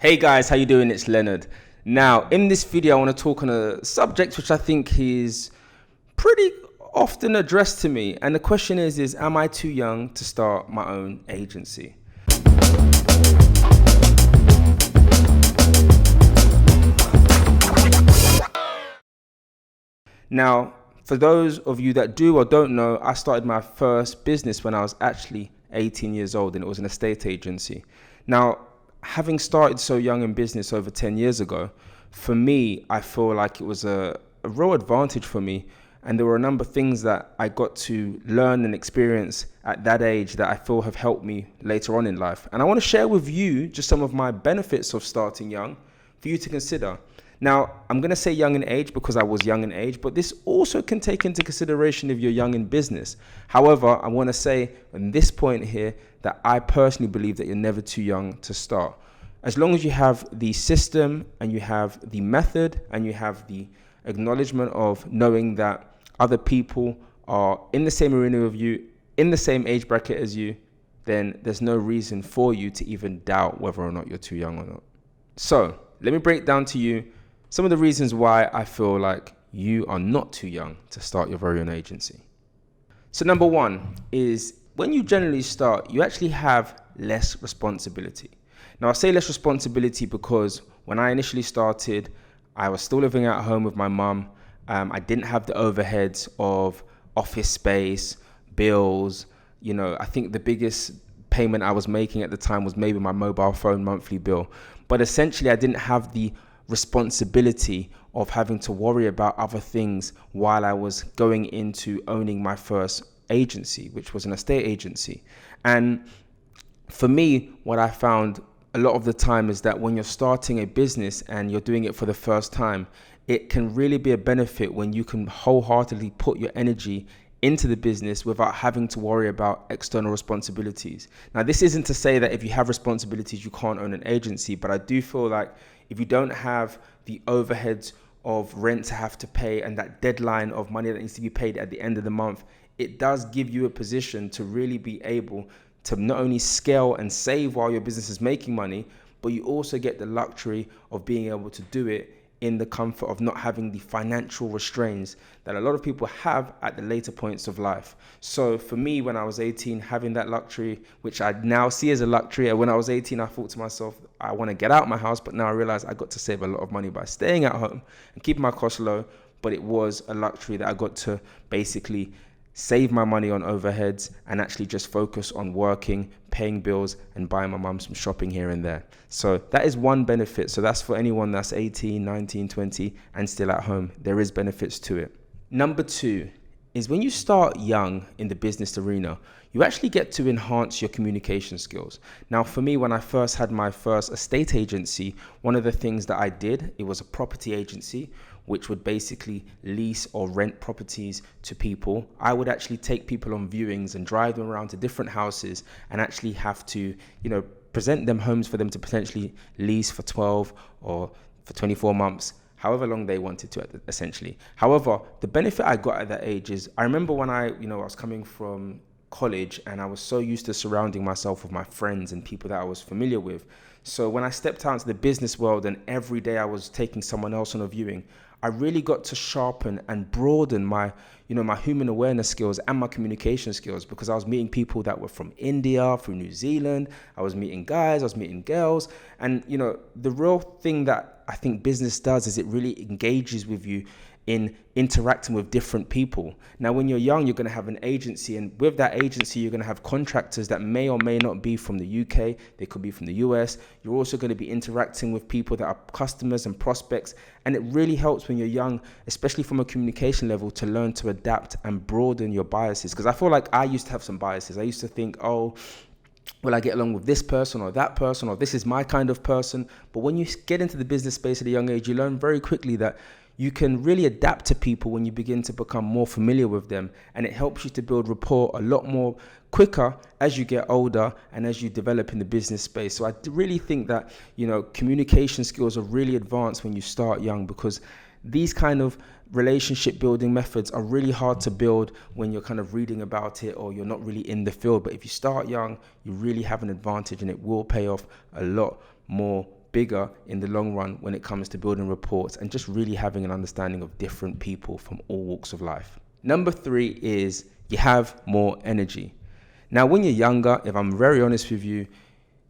Hey guys, how you doing? It's Leonard. Now, in this video, I want to talk on a subject which I think is pretty often addressed to me. And the question is am I too young to start my own agency? Now, for those of you that do or don't know, I started my first business when I was actually 18 years old, and it was an estate agency. Now, having started so young in business over 10 years ago, for me, I feel like it was a real advantage for me. And there were a number of things that I got to learn and experience at that age that I feel have helped me later on in life. And I want to share with you just some of my benefits of starting young for you to consider. Now, I'm going to say young in age because I was young in age, but this also can take into consideration if you're young in business. However, I want to say on this point here that I personally believe that you're never too young to start. As long as you have the system and you have the method and you have the acknowledgement of knowing that other people are in the same arena with you, in the same age bracket as you, then there's no reason for you to even doubt whether or not you're too young or not. So let me break down to you some of the reasons why I feel like you are not too young to start your very own agency. So number one is when you generally start, you actually have less responsibility. Now I say less responsibility because when I initially started, I was still living at home with my mum. I didn't have the overheads of office space, bills. I think the biggest payment I was making at the time was maybe my mobile phone monthly bill. But essentially I didn't have the responsibility of having to worry about other things while I was going into owning my first agency, which was an estate agency. And for me, what I found a lot of the time is that when you're starting a business and you're doing it for the first time, it can really be a benefit when you can wholeheartedly put your energy into the business without having to worry about external responsibilities. Now, this isn't to say that if you have responsibilities, you can't own an agency, but I do feel like if you don't have the overheads of rent to have to pay and that deadline of money that needs to be paid at the end of the month, it does give you a position to really be able to not only scale and save while your business is making money, but you also get the luxury of being able to do it in the comfort of not having the financial restraints that a lot of people have at the later points of life. So for me, when I was 18, having that luxury, which I now see as a luxury, and when I was 18, I thought to myself, I want to get out of my house, but now I realize I got to save a lot of money by staying at home and keeping my costs low. But it was a luxury that I got to basically save my money on overheads and actually just focus on working, paying bills, and buying my mum some shopping here and there. So that is one benefit. So that's for anyone that's 18, 19, 20 and still at home. There is benefits to it. Number two is when you start young in the business arena, you actually get to enhance your communication skills. Now, for me, when I first had my first estate agency, one of the things that I did, it was a property agency, which would basically lease or rent properties to people. I would actually take people on viewings and drive them around to different houses and actually have to, present them homes for them to potentially lease for 12 or for 24 months, however long they wanted to, essentially. However, the benefit I got at that age is, I remember when I was coming from college and I was so used to surrounding myself with my friends and people that I was familiar with. So when I stepped out into the business world and every day I was taking someone else on a viewing, I really got to sharpen and broaden my human awareness skills and my communication skills, because I was meeting people that were from India, from New Zealand. I was meeting guys, I was meeting girls. And, the real thing that I think business does is it really engages with you in interacting with different people. Now, when you're young, you're going to have an agency, and with that agency, you're going to have contractors that may or may not be from the UK. They could be from the US. You're also going to be interacting with people that are customers and prospects. And it really helps when you're young, especially from a communication level, to learn to adapt and broaden your biases. Because I feel like I used to have some biases. I used to think, will I get along with this person or that person, or this is my kind of person? But when you get into the business space at a young age, you learn very quickly that you can really adapt to people when you begin to become more familiar with them, and it helps you to build rapport a lot more quicker as you get older and as you develop in the business space. So I really think that, communication skills are really advanced when you start young, because these kind of relationship building methods are really hard to build when you're kind of reading about it or you're not really in the field. But if you start young, you really have an advantage, and it will pay off a lot more bigger in the long run when it comes to building reports and just really having an understanding of different people from all walks of life. Number 3 is you have more energy. Now, when you're younger, if I'm very honest with you,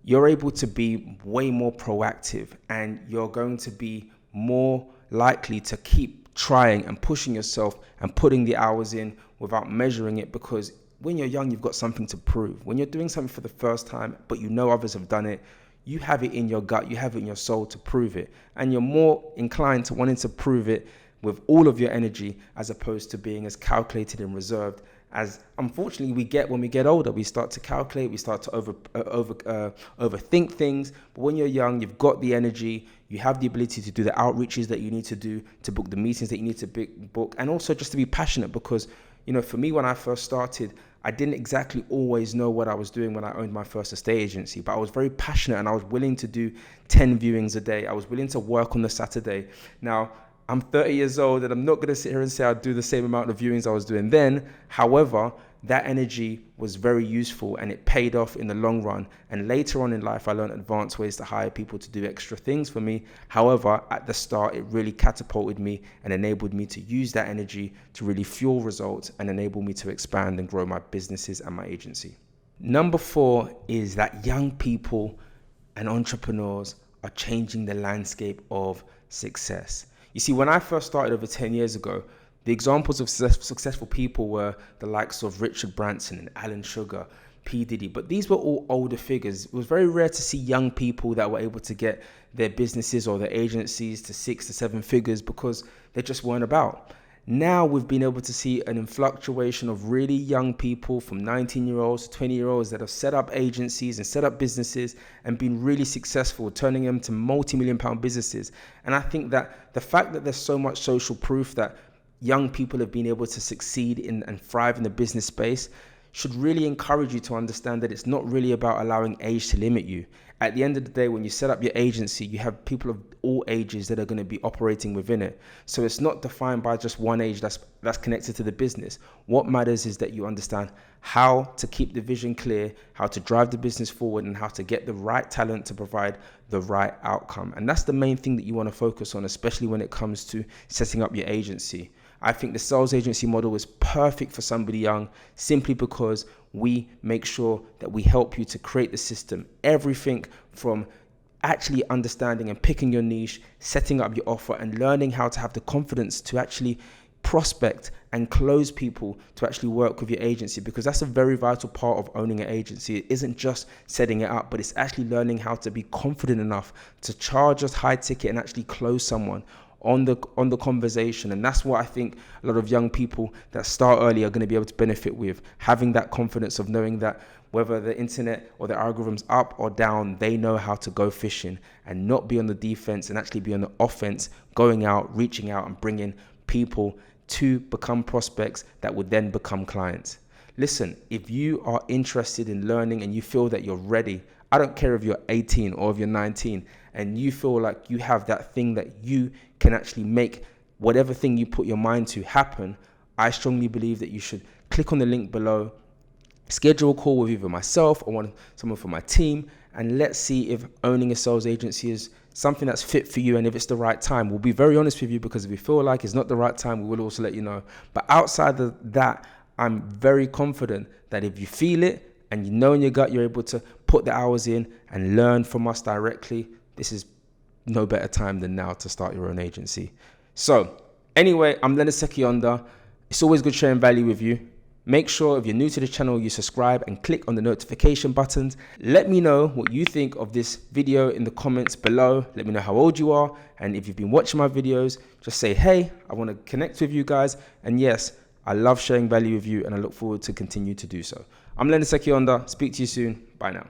you're able to be way more proactive and you're going to be more likely to keep trying and pushing yourself and putting the hours in without measuring it, because when you're young, you've got something to prove. When you're doing something for the first time, but you know others have done it, you have it in your gut, you have it in your soul to prove it. And you're more inclined to wanting to prove it with all of your energy as opposed to being as calculated and reserved as unfortunately we get when we get older. We start to calculate, we start to overthink things. But when you're young, you've got the energy, you have the ability to do the outreaches that you need to do, to book the meetings that you need to book, and also just to be passionate. Because, you know, for me, when I first started, I didn't exactly always know what I was doing when I owned my first estate agency, but I was very passionate and I was willing to do 10 viewings a day. I was willing to work on the Saturday. Now, I'm 30 years old and I'm not going to sit here and say I'd do the same amount of viewings I was doing then. However, that energy was very useful and it paid off in the long run. And later on in life, I learned advanced ways to hire people to do extra things for me. However, at the start, it really catapulted me and enabled me to use that energy to really fuel results and enable me to expand and grow my businesses and my agency. Number 4 is that young people and entrepreneurs are changing the landscape of success. You see, when I first started over 10 years ago, the examples of successful people were the likes of Richard Branson and Alan Sugar, P. Diddy, but these were all older figures. It was very rare to see young people that were able to get their businesses or their agencies to 6 to 7 figures because they just weren't about. Now we've been able to see an influctuation of really young people from 19-year-olds to 20-year-olds that have set up agencies and set up businesses and been really successful, turning them to multi-million-pound businesses. And I think that the fact that there's so much social proof that young people have been able to succeed in and thrive in the business space should really encourage you to understand that it's not really about allowing age to limit you. At the end of the day, when you set up your agency, you have people of all ages that are going to be operating within it. So it's not defined by just one age that's connected to the business. What matters is that you understand how to keep the vision clear, how to drive the business forward, and how to get the right talent to provide the right outcome. And that's the main thing that you want to focus on, especially when it comes to setting up your agency. I think the sales agency model is perfect for somebody young simply because we make sure that we help you to create the system. Everything from actually understanding and picking your niche, setting up your offer, and learning how to have the confidence to actually prospect and close people to actually work with your agency, because that's a very vital part of owning an agency. It isn't just setting it up, but it's actually learning how to be confident enough to charge a high ticket and actually close someone on the conversation. And that's what I think a lot of young people that start early are going to be able to benefit with, having that confidence of knowing that whether the internet or the algorithm's up or down, they know how to go fishing and not be on the defense and actually be on the offense, going out, reaching out and bringing people to become prospects that would then become clients. Listen, if you are interested in learning and you feel that you're ready, I don't care if you're 18 or if you're 19 and you feel like you have that thing that you can actually make whatever thing you put your mind to happen, I strongly believe that you should click on the link below, schedule a call with either myself or someone from my team, and let's see if owning a sales agency is something that's fit for you and if it's the right time. We'll be very honest with you, because if we feel like it's not the right time, we will also let you know. But outside of that, I'm very confident that if you feel it and you know in your gut you're able to put the hours in and learn from us directly, this is no better time than now to start your own agency. So anyway, I'm Leonard Sekyonda. It's always good sharing value with you. Make sure if you're new to the channel, you subscribe and click on the notification buttons. Let me know what you think of this video in the comments below. Let me know how old you are. And if you've been watching my videos, just say, hey, I want to connect with you guys. And yes, I love sharing value with you and I look forward to continue to do so. I'm Leonard Sekyonda. Speak to you soon. Bye now.